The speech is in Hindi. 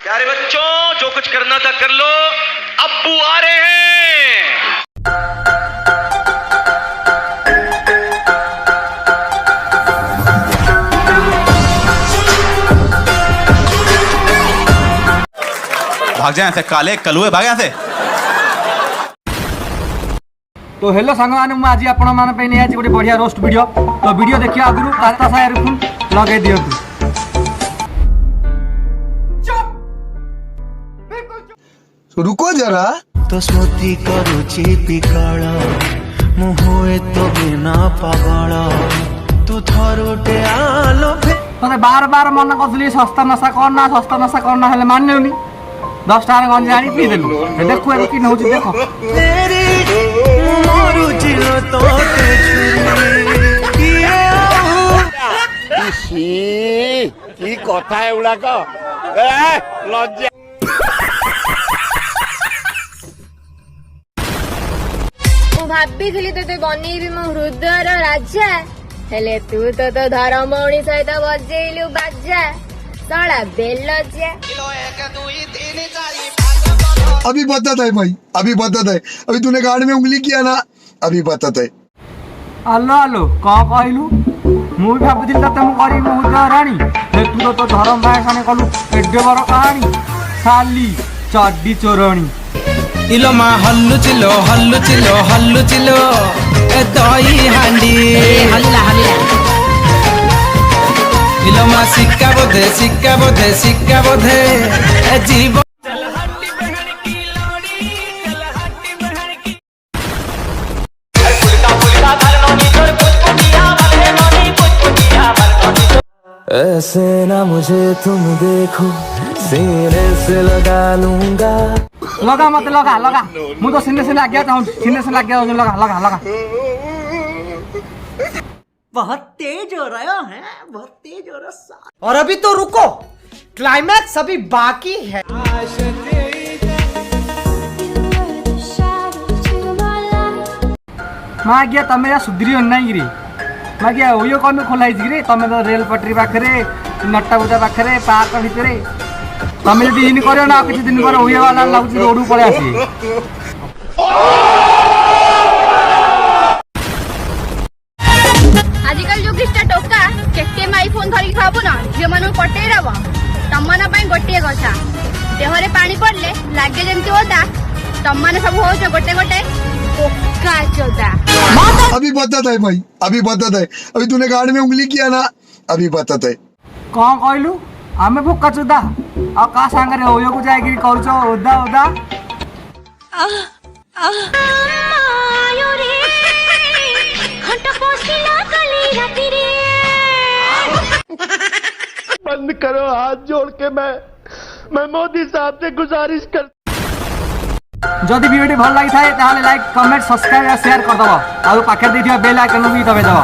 प्यारे बच्चों, जो कुछ करना था कर लो, अब्बू आ रहे हैं। भाग जाए काले कलुए भाग यहाँ से। तो हेलो सांग मैंने मुझे आज आपण माने नहीं आज गोटे बढ़िया रोस्ट वीडियो। तो वीडियो देखिए आगु ताता सायर फुल लगे दियंतु। रुको जरा तो स्मृति करुची पिकल मुहे तो बिना पागल तू थरुटे आलो तते बार बार मन कसली सस्ता नशा करना हेले माननेउनी 10 टार गंज आनी पी देलु देखो ए कि नहुची देखो तेरी मोरू जिलो तो इसी की कथा एगुड़ाक लज्जा। भाभी ते बनईबी मो हृदयर राजा हेले तू तो धर्मौणी सहित बजेलु बाजा सड़ा बेलजा। अभी बताता है भाई, अभी बताता है। अभी तूने गाड़ में उंगली किया ना, अभी बताता है। आलो आलो कौन कहलु मु भाबुथिल तते मु करी मु हृदय रानी तू तो धर्म भाई खाने कलु एडे बड़ कहानी साली चड्डी चोरणी। इलो मा हल्लु चिलो ए दही हांडी हल्ला हल्ला इलो मा सिक्का बोधे ए जीव ऐसे ना मुझे तुम देखो सीने से लगा लूंगा। लगा मत लगा मु तो सीने से लग गया लगा बहुत तेज हो रहा है, बहुत तेज हो रहा। और अभी तो रुको, क्लाइमैक्स अभी बाकी है। माँ गया तमें या सुधरी नहीं गिरी माँ गया ओयो कौन खोलाई गिरी तमें तो रेल पटरी पाखरे नट्टा बुटा पाखरे पार्क भितर तमें जब इन कर ना किसी दिन पर ओयो वाला लगुच रोड पड़े आसी। आजिकल जो किस्ता टोका केके माई फोन धरी खाबो ना जे मानु पटे रब तमना पई गोटे गछा देहरे पानी पड़ले लागे जेमति ओदा तमने सब होछ गोटे गोटे ओका चोदा। अभी बताता है भाई, अभी बताता है। अभी तूने गाड़ में उंगली किया ना, अभी बताता है। कौन कहलु आमे भोका चोदा आ का सांगरे ओयो को जाय गिरी करछ ओदा ओदा आयो रे घंटा पोसिला कली राती रे। बंद करो हाथ जोड़ के मैं मोदी साहब से गुजारिश कर। जदि वीडियो भल लगी थाए ताले लाइक कमेंट सब्सक्राइब और शेयर कर दबो आ पाखे दैथिया बेल आइकन भी दबे दबो।